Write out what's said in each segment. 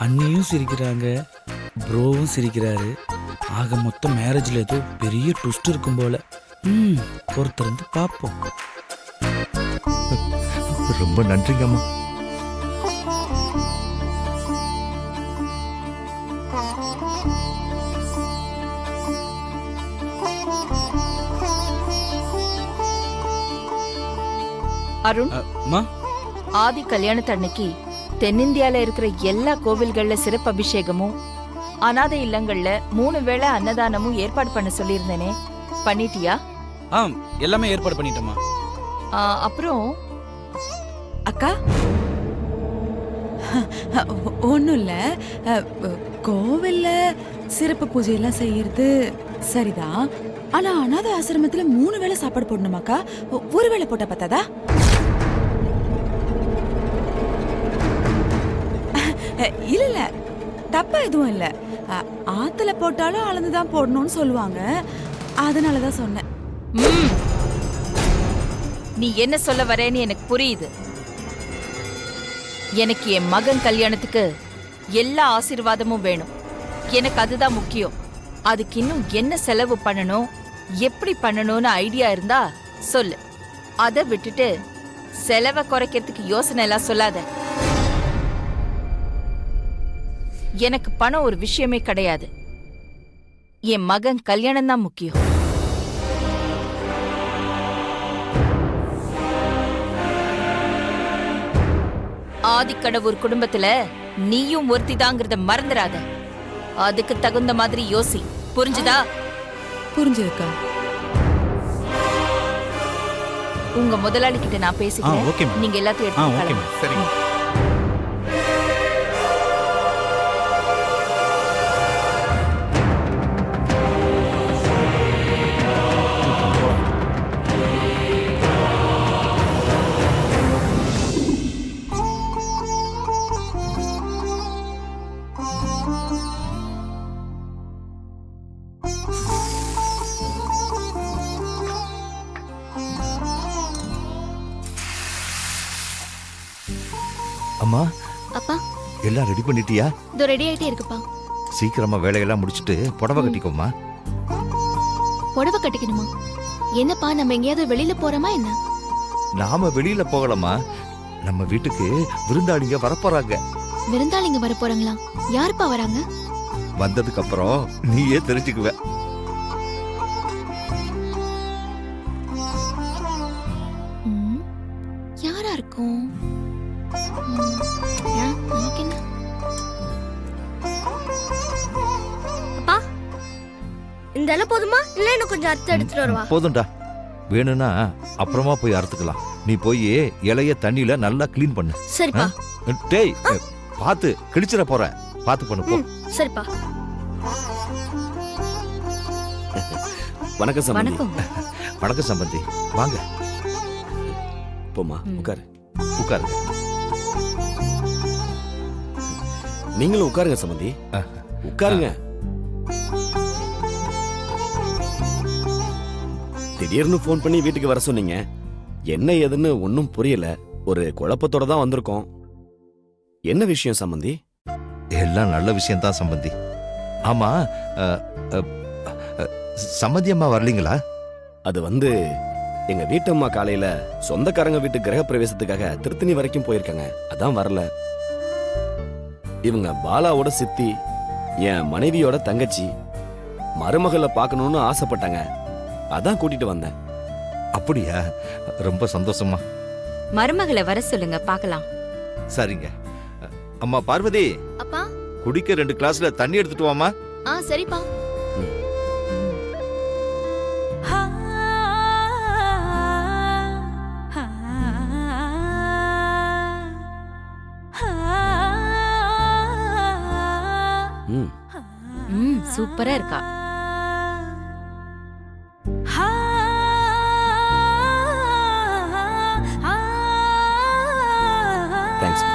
அண்ணியும் சிரிக்கிறாங்க, ப்ரோவும் சிரிக்கிறாரு. ஆக மொத்தம் மேரேஜ்ல ஏதோ பெரிய ட்விஸ்ட் இருக்கும் போல. பொறுத்திருந்து பார்ப்போம். ரொம்ப நன்றிங்கம்மா. அருண், அம்மா, ஆதி கல்யாணத்தன்னைக்கு தென்னிந்தியால இருக்கிற எல்லா கோவில்கள்ல சிறப்பு அபிஷேகமும் அனாதை இல்லங்கள்ல 3 வேளை அன்னதானமும் ஏற்பாடு பண்ண சொல்லியிருந்தேனே, பண்ணிட்டியா? எல்லாமே ஏற்பாடு பண்ணிட்டோம்மா. அப்புறம் அக்கா, ஒன்றும் இல்லை. கோவில்ல சிறப்பு பூஜையெல்லாம் செய்யறது சரிதான். ஆனா அனாத ஆசிரமத்துல 3 வேளை சாப்பாடு போடணுமாக்கா? ஒரு வேளை போட்டா பத்தாதா? இல்ல இல்ல, தப்பா எதுவும் இல்ல. ஆத்துல போட்டாலும் அளந்துதான் போடணும்னு சொல்லுவாங்க, அதனாலதான் சொன்னேன். நீ என்ன சொல்ல வரேன்னு எனக்கு புரியுது. எனக்கு என் மகன் கல்யாணத்துக்கு எல்லா ஆசீர்வாதமும் வேணும். எனக்கு அதுதான் முக்கியம். அதுக்கு இன்னும் என்ன செலவு பண்ணணும், எப்படி பண்ணணும்னு ஐடியா இருந்தா சொல்லு. அதை விட்டுட்டு செலவை குறைக்கிறதுக்கு யோசனை எல்லாம் சொல்லாத. எனக்கு பணம் ஒரு விஷயமே கிடையாது. என் மகன் கல்யாணம் தான் முக்கியம். ஆதிக்கடவுர் குடும்பத்துல நீயும் ஒருத்திதாங்கிறத மறந்துடாத. அதுக்கு தகுந்த மாதிரி யோசி. புரிஞ்சுதா? புரிஞ்சுதுக்கா. உங்க முதலாளி கிட்ட நான் பேசிக்கிறேன். நீங்க எல்லாத்தையும் எடுத்து சரிங்க. அம்மா, அப்பா, எல்லாம் ரெடி பண்ணிட்டியா? இதோ ரெடி ஆயிட்டே இருக்குப்பா. சீக்கிரமா வேலையெல்லாம் முடிச்சிட்டு புடவை கட்டிக்கோமா. புடவை கட்டிக்கணுமா? என்னப்பா, நம்ம எங்கேயாவது வெளியில போறோமா என்ன? நாம வெளியில போகலாமா? நம்ம வீட்டுக்கு விருந்தாளிங்க வரப்போறாங்க. விருந்தாளிங்க வர போறாங்களா? யாருப்பா வராங்க? வந்ததுக்கு அப்புறம் நீயே தெரிஞ்சுக்குவ. யாரா இருக்கும்? நமக்கு என்ன? அப்பா, இந்த இலை போதுமா இல்ல இன்னும் கொஞ்சம் அறுத்து எடுத்துட்டு வரவா? போதும்டா. வேணும்னா அப்புறமா போய் அறுத்துக்கலாம். நீ போய் இலைய தண்ணியில நல்லா கிளீன் பண்ணு. சரிப்பா. டேய், பாத்து கிழிச்சிட போற. பாத்து பண்ணு போ. சரிப்பா. வணக்கம் சம்பந்தி. வணக்கம் சம்பந்தி. வாங்க போமா, உட்காரு. உட்காருங்க. நீங்களும் உட்காருங்க சம்பந்தி. உட்காருங்க. திடீர்னு போன் பண்ணி வீட்டுக்கு வர சொன்னீங்க. என்ன ஏதுன்னு ஒன்னும் புரியல. ஒரு குழப்பத்தோட தான் வந்திருக்கோம். என்ன விஷயம் சம்பந்தி? எல்லாம் நல்ல விஷயம் தான் சம்பந்தி. ஆமா, சம்பந்தி அம்மா வரலீங்களா? அது வந்து எங்க வீட்டம்மா காலையில சொந்தக்காரங்க வீட்டு கிரக பிரவேசத்துக்காக திருத்தணி வரைக்கும் போயிருக்காங்க. அதான் வரல. இவங்க பாலாவோட சித்தி, என் மனைவியோட தங்கச்சி, மருமகளை பார்க்கணும்னு ஆசைப்பட்டாங்க. அதான் கூட்டிட்டு வந்தேன். அப்படியா? ரொம்ப சந்தோஷமா. மருமகளை வர சொல்லுங்க, பார்க்கலாம். சரிங்க. அம்மா பார்வதி, அப்பா, குடிக்க 2 கிளாஸ்ல தண்ணி எடுத்துட்டு வாமா. சரிப்பா. சூப்பரா இருக்கா. தேங்க்ஸ்.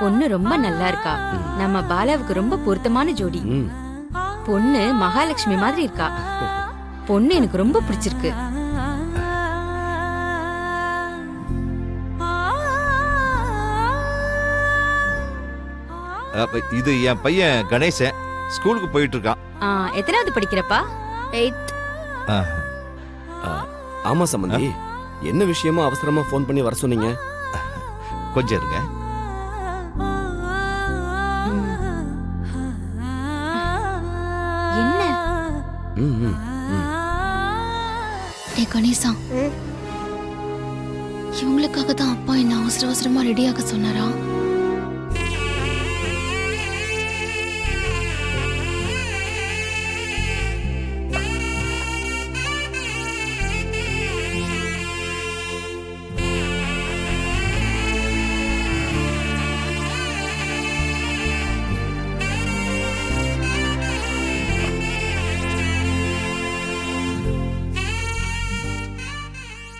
பொண்ணு ரொம்ப நல்லா இருக்கா. நம்ம பாலாவுக்கு ரொம்ப பொருத்தமான ஜோடி. பொண்ணு மகாலட்சுமி மாதிரி இருக்கா. பொண்ணு எனக்கு ரொம்ப பிடிச்சிருக்கு. இது என் பையன் கணேசன், ஸ்கூலுக்கு போயிட்டு இருக்கான். எத்தனாவது படிக்கிறப்பா? 8th. ஆமா சம்பந்தி, என்ன விஷயமா அவசரமா ஃபோன் பண்ணி வர சொன்னீங்க? கொஞ்சம் இருங்க. என்ன? ம், ம், ம். ஏ கணேசா, இவங்களுக்காக தான் அப்பா என்ன அவசர அவசரமா ரெடியாக சொன்னாரா?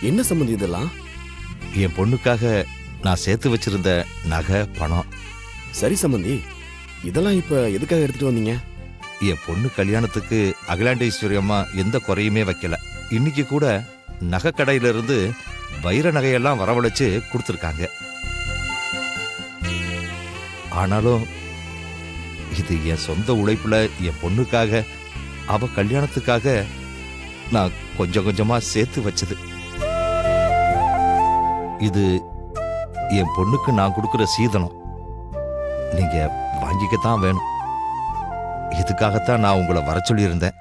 என்ன சம்பந்தி இதெல்லாம்? என் பொண்ணுக்காக நான் சேர்த்து வச்சிருந்த நகை, பணம். சரி சம்பந்தி, இதெல்லாம் இப்ப எதுக்காக எடுத்துட்டு வந்தீங்க? என் பொண்ணு கல்யாணத்துக்கு அகிலாண்டேஸ்வரி அம்மா எந்த குறையுமே வைக்கல. இன்னைக்கு கூட நகை கடையில இருந்து வைர நகையெல்லாம் வரவழைச்சு கொடுத்துருக்காங்க. ஆனாலும் இது என் சொந்த உழைப்புல என் பொண்ணுக்காக, அவ கல்யாணத்துக்காக நான் கொஞ்சம் கொஞ்சமா சேர்த்து வச்சது. இது என் பொண்ணுக்கு நான் கொடுக்கிற சீதனம். நீங்க வாங்கிக்கத்தான் வேணும். இதுக்காகத்தான் நான் உங்களை வர சொல்லியிருந்தேன்.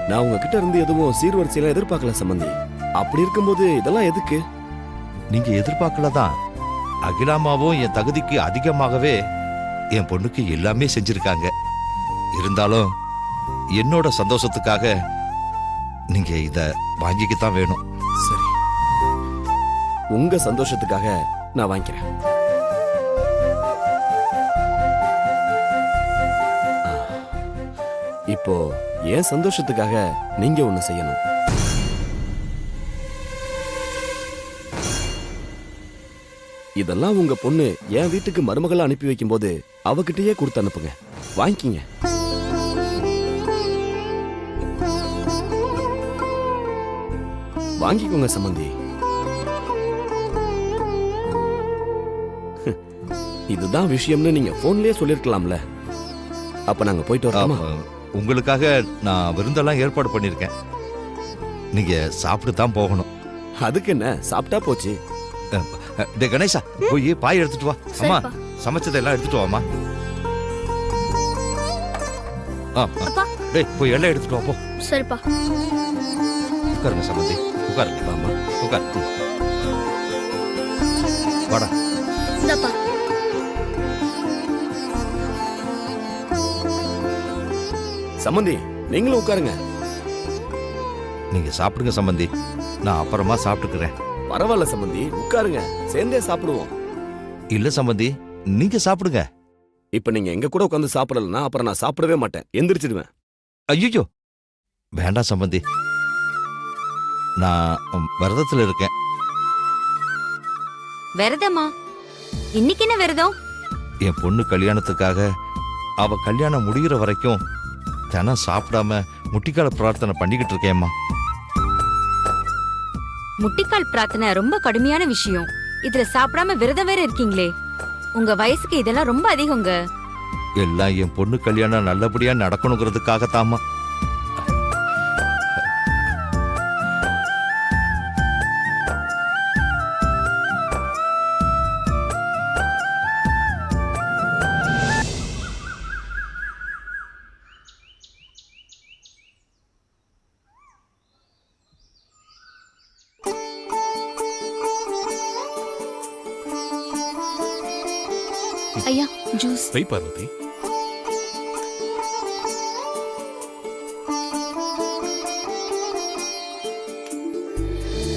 நான் உங்ககிட்ட இருந்து எதுவும் சீர்வரிசையெல்லாம் எதிர்பார்க்கல சம்பந்தி. அப்படி இருக்கும்போது இதெல்லாம் எதுக்கு? நீங்க எதிர்பார்க்கலதான். அகிலாமாவும் என் தகுதிக்கு அதிகமாகவே என் பொண்ணுக்கு எல்லாமே செஞ்சிருக்காங்க. இருந்தாலும் என்னோட சந்தோஷத்துக்காக நீங்க இத வாங்கிக்கத்தான் வேணும். சரி, உங்க சந்தோஷத்துக்காக நான் வாங்கிக்கிறேன். இப்போ என் சந்தோஷத்துக்காக நீங்க ஒண்ணு செய்யணும். இதெல்லாம் உங்க பொண்ணு என் வீட்டுக்கு மருமகளா அனுப்பி வைக்கும் போது அவகிட்டயே கொடுத்து அனுப்புங்க. வாங்கிக்கிங்க. வாங்கிக்கோங்க சம்பந்தி. இதுதான் விஷயம்னு நீங்க போன்லயே சொல்லிருக்கலாம்ல. அப்ப நாங்க போயிட்டு வரோமா? உங்களுக்காக நான் விருந்தெல்லாம் ஏற்பாடு பண்ணிருக்கேன். நீங்க சாப்பிட்டு தான் போகணும். அதுக்கு என்ன, சாப்பிட்டா போச்சு. டே கணேசா, போய் பாய் எடுத்துட்டு வா. அம்மா, சமைச்சதெல்லாம் எடுத்துட்டு வாமா. அப்பா. டேய் போய் எல்லாம் எடுத்துட்டு வா போ. சரிப்பா. உட்காருங்க சம்பந்தி, உட்காருங்க. ஆமா, உட்காரு. வாடா. இந்தாப்பா. சம்பந்தி, நீங்களும் உட்காருங்க. நீங்க சாப்பிடுங்க சம்பந்தி, நான் அப்புறமா சாப்பிட்டுக்கிறேன். பரவாயில்ல சம்பந்தி, உட்காருங்க, சேர்ந்தே சாப்பிடுவோம். இல்ல சம்பந்தி, நீங்க சாப்பிடுங்க. இப்ப நீங்க எங்க கூட உட்கார்ந்து சாப்பிடலன்னா அப்புறம் நான் சாப்பிடவே மாட்டேன், எந்திரிச்சிடுவேன். ஐயோ வேண்டாம் சம்பந்தி, நான் விரதத்துல இருக்கேன். விரதமா? இன்னைக்கு என்ன விரதம்? என் பொண்ணு கல்யாணத்துக்காக அவ கல்யாணம் முடிகிற வரைக்கும் தினம் சாப்பிடாம முட்டிக்கால பிரார்த்தனை பண்ணிக்கிட்டு இருக்கேம்மா. முட்டிக்கால் பிரார்த்தனை ரொம்ப கடுமையான விஷயம். இதுல சாப்பிடாம விரதம் வேற இருக்கீங்களே. உங்க வயசுக்கு இதெல்லாம் ரொம்ப அதிகங்க. எல்லாம் என் பொண்ணு கல்யாணம் நல்லபடியா நடக்கணுங்கிறதுக்காகத்தாம்மா. ஐயா, ஜூஸ். வை பார்வதி.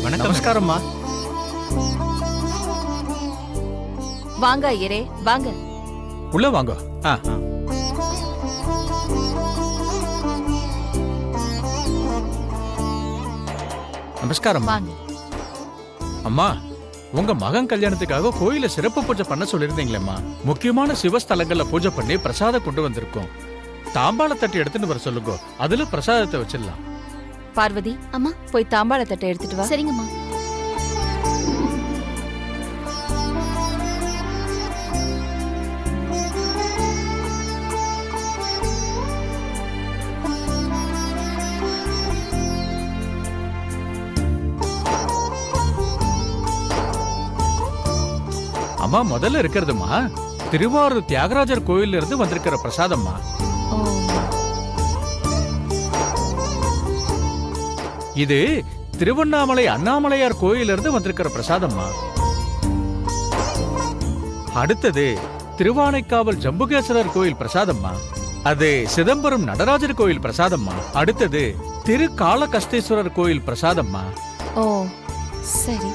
வணக்கம். நமஸ்காரம்மா. வாங்க ஐயரே, வாங்க. உள்ள வாங்க. நமஸ்காரம். வாங்க. அம்மா, உங்க மகன் கல்யாணத்துக்காக கோயில சிறப்பு பூஜை பண்ண சொல்லிருந்தீங்களேம்மா. முக்கியமான சிவஸ்தலங்கள்ல பூஜை பண்ணி பிரசாதம் கொண்டு வந்திருக்கோம். தாம்பாள தட்டு எடுத்துட்டு வர சொல்லுங்க, அதுல பிரசாதத்தை வச்சிடலாம். பார்வதி, அம்மா. போய் தாம்பாள தட்டை எடுத்துட்டு வா. சரிங்கம்மா. அம்மா, முதல்ல இருக்கிறதுமா திருவாரூர் தியாகராஜர் கோயில்ல இருந்து வந்திருக்கிற பிரசாதம்மா. ஓ, இது திருவண்ணாமலை அண்ணாமலையார் கோயில்ல இருந்து வந்திருக்கிற பிரசாதம்மா. அடுத்தது திருவானைக்காவல் ஜம்புகேஸ்வரர் கோயில் பிரசாதம்மா. அது சிதம்பரம் நடராஜர் கோயில் பிரசாதம்மா. அடுத்தது திரு காளகஸ்தீஸ்வரர் கோயில் பிரசாதம்மா. ஓ, சரி.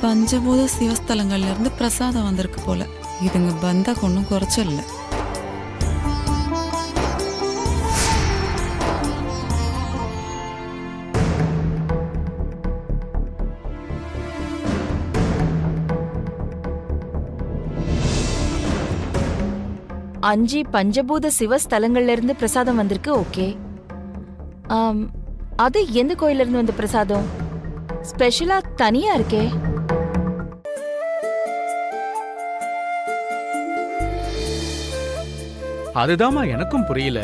பஞ்சபூத சிவஸ்தலங்கள்ல இருந்து பிரசாதம் வந்திருக்கு போல. இதுங்க பந்தா ஒன்றும் குறைச்சல. அஞ்சு பஞ்சபூத சிவஸ்தலங்கள்ல இருந்து பிரசாதம் வந்திருக்கு. ஓகே. அது எந்த கோயில்ல இருந்து வந்த பிரசாதம்? ஸ்பெஷலா தனியா இருக்கே. அதுதாம்மா எனக்கும் புரியல.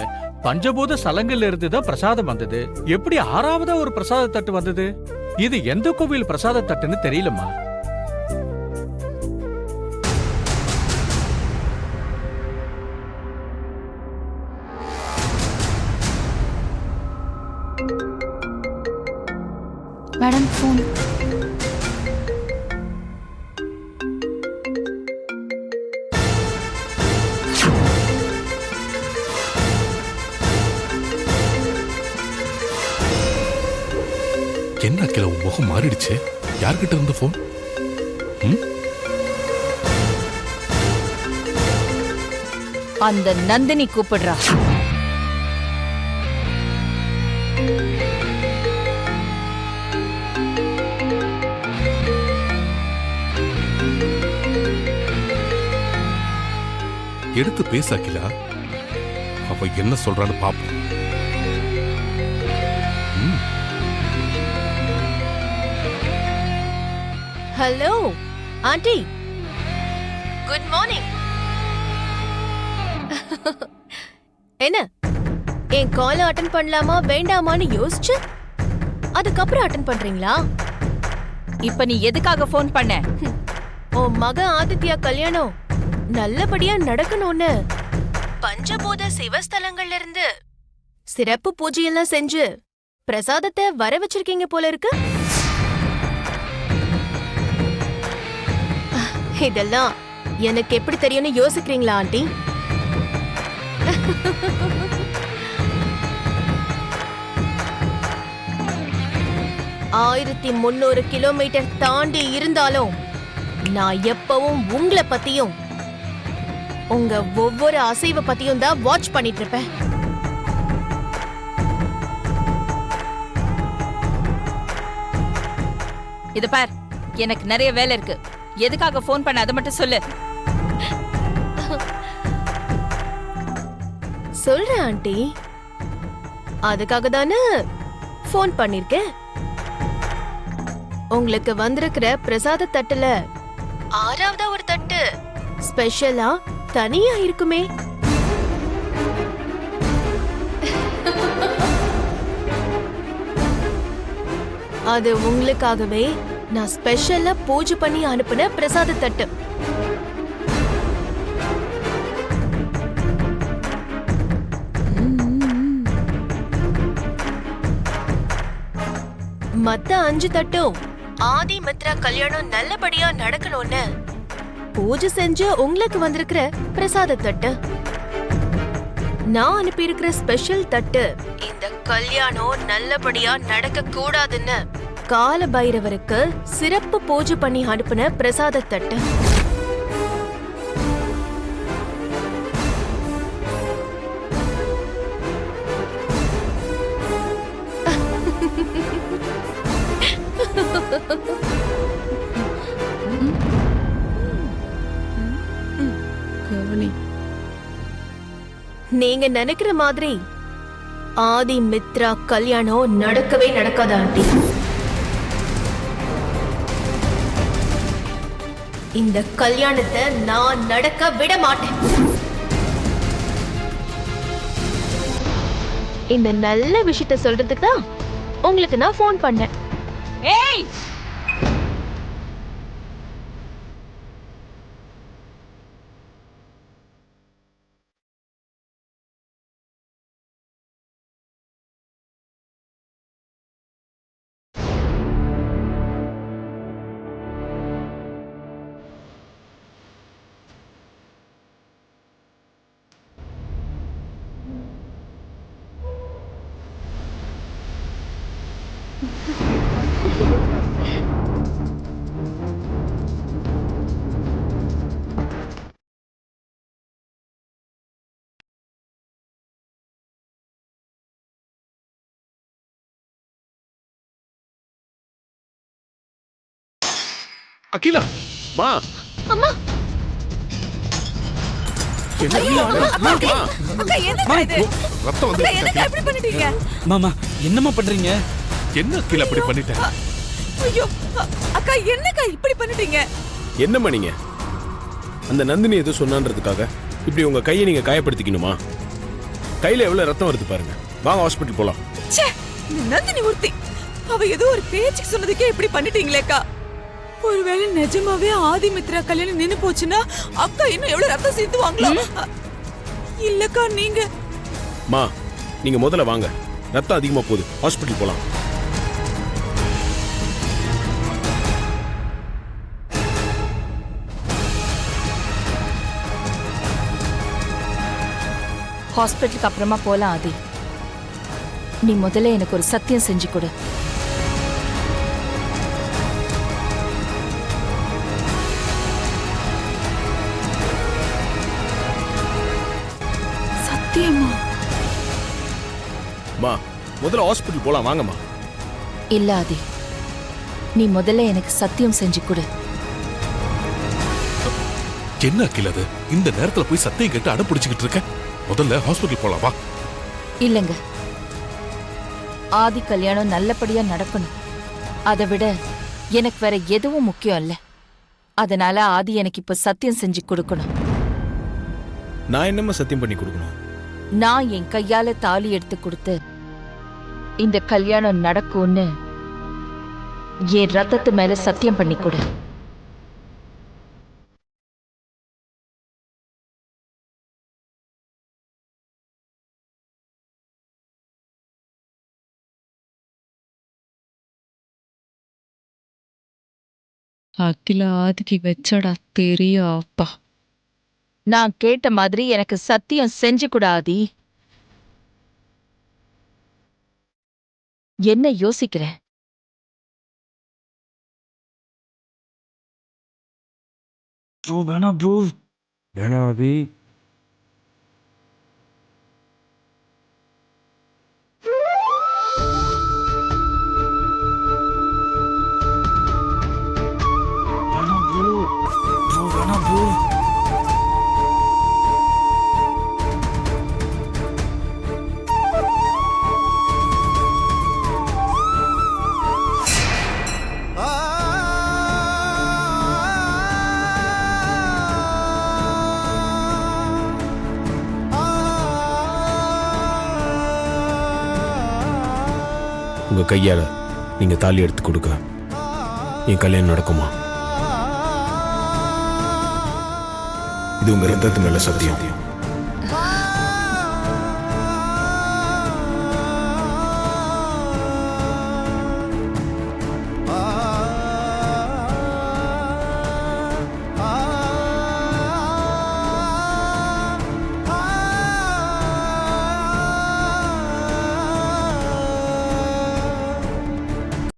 பஞ்சபூத ஸ்தலங்கள்ல இருந்து தான் பிரசாதம் வந்தது. எப்படி ஆறாவதா ஒரு பிரசாத தட்டு வந்தது? இது எந்த கோவில் பிரசாத தட்டுன்னு தெரியலம்மா. Madam, phone. என்ன அகில, உன் முகம் மாறிடுச்சு. யார்கிட்ட இருந்து போன்? அந்த நந்தினி கூப்பிடுறா. எடுத்து பேச அகிலா. அவ என்ன சொல்றான்னு பாப்போம். Hello aunty, good morning. என்ன, என் காலை அட்டெண்ட் பண்ணலாமா வேண்டாமான்னு யோசிச்சு அதுக்கப்புறம் அட்டெண்ட் பண்றீங்களா? இப்ப நீ எதுக்காக ஃபோன் பண்ண? உன் மக ஆதித்யா கல்யாணம் நல்லபடியா நடக்கணும்னு பஞ்சபூத சிவஸ்தலங்கள்ல இருந்து சிறப்பு பூஜையெல்லாம் செஞ்சு பிரசாதத்தை வர வச்சிருக்கீங்க போல இருக்கு. இதெல்லாம் எனக்கு எப்படி தெரியும்னு யோசிக்கிறீங்களா ஆண்டி? 1300 கிலோமீட்டர் தாண்டி இருந்தாலும் நான் எப்பவும் உங்களை பத்தியும் உங்க ஒவ்வொரு அசைவ பத்தியும் தான் வாட்ச் பண்ணிட்டு இருப்பேன். இது பார், எனக்கு நிறைய வேலை இருக்கு. எதுக்காக ஃபோன் பண்ண அதை மட்டும் சொல்லு. சொல்றேன் ஆண்டி, அதுக்காக தானே ஃபோன் பண்ணிருக்கேன். உங்களுக்கு வந்திருக்கிற பிரசாத தட்டுல 6ஆவதா ஒரு தட்டு ஸ்பெஷலா தனியா இருக்குமே. அது உங்களுக்காகவே நான் ஸ்பெஷலா பூஜை பண்ணி அனுப்புன பிரசாத தட்டு. மத்த 5 தட்டும் ஆதி மித்ரா கல்யாணம் நல்லபடியா நடக்கணும்னு பூஜை செஞ்சு உங்களுக்கு வந்திருக்கிற பிரசாத தட்டு. நான் அனுப்பி இருக்கிற ஸ்பெஷல் தட்டு இந்த கல்யாணம் நல்லபடியா நடக்க கூடாதுன்னு கால பைரவருக்கு சிறப்பு பூஜை பண்ணி அனுப்புன பிரசாத தட்டு. நீங்க நினைக்கிற மாதிரி ஆதி மித்ரா கல்யாணம் நடக்கவே நடக்காத ஆண்டி. இந்த கல்யாணத்தை நான் நடக்க விட மாட்டேன். இந்த நல்ல விஷயத்த சொல்றதுக்கு தான் உங்களுக்கு நான் ஃபோன் பண்ணேன். ஏய், அகிலா மா அம்மா, என்ன அக்கா என்னக்கா இது? ரத்தம் வந்து அக்கா என்னக்கா இப்படி பண்ணிட்டீங்க? மாமா என்னம்மா பண்றீங்க? என்ன அகிலா அப்படி பண்ணிட்டேன்? ஐயோ அக்கா என்னக்கா இப்படி பண்ணிட்டீங்க? என்னம்மா நீங்க அந்த நந்தினி ஏதோ சொன்னான்றதுக்காக இப்படி உங்க கையை நீங்க காயப்படுத்திக்கணுமா? கையில எவ்வளவு ரத்தம் வருது பாருங்க. வாங்க ஹாஸ்பிட்டல் போலாம். ச்சே, இந்த நந்தினி ஒருத்தி அவ ஏதோ ஒரு பேச்சுக்கு சொன்னதுக்கே இப்படி பண்ணிட்டீங்களேக்கா. ஒருவேளை நிஜமாவே ஆதி மித்ரா கல்யாணம் நின்னு போச்சுன்னா அக்கா இன்னும் எவ்வளவு ரத்தம் சேர்த்துவாங்களோ? இல்லக்கா நீங்க மா நீங்க முதல்ல வாங்க. ரத்தம் அதிகமா போகுது, ஹாஸ்பிட்டல் போலாம். ஹாஸ்பிட்டலுக்கு அப்புறமா போலாம் ஆதி. நீ முதல்ல எனக்கு ஒரு சத்தியம் செஞ்சு கொடு. சத்தியமா? மா முதல்ல ஹாஸ்பிட்டல் போலாம், வாங்கம்மா. இல்ல ஆதி, நீ முதல்ல எனக்கு சத்தியம் செஞ்சு கொடு. என்ன அகிலா அது? இந்த நேரத்துல போய் சத்தியம் கேட்டு அடம்பிடிச்சுக்கிட்டு இருக்க. முதல்ல ஹாஸ்பிட்டல் போலாம் வா. இல்லங்க, ஆதி கல்யாணம் நல்லபடியா நடக்கணும். அதை விட எனக்கு வேற எதுவும் முக்கியம் இல்ல. அதனால ஆதி எனக்கு இப்ப சத்தியம் செஞ்சு கொடுக்கணும். நான் என்னம்மா சத்தியம் பண்ணி கொடுக்கணும்? நான் என் கையால தாலி எடுத்து கொடுத்து இந்த கல்யாணம் நடக்கும்னு என் ரத்தத்து மேல சத்தியம் பண்ணி கொடு. அகிலா ஆதிக்கு வச்சடா பெரிய அப்பா. நான் கேட்ட மாதிரி எனக்கு சத்தியம் செஞ்சு கொடு ஆதி. என்ன யோசிக்கிற? வேணாம் ப்ரோ, வேணாம் ஆதி. வேணாம் ப்ரோ. உங்க கையால நீங்க தாலி எடுத்து கொடுக்க என் கல்யாணம் நடக்குமா? இது உங்க ரத்தத்து மேல சத்தியம்.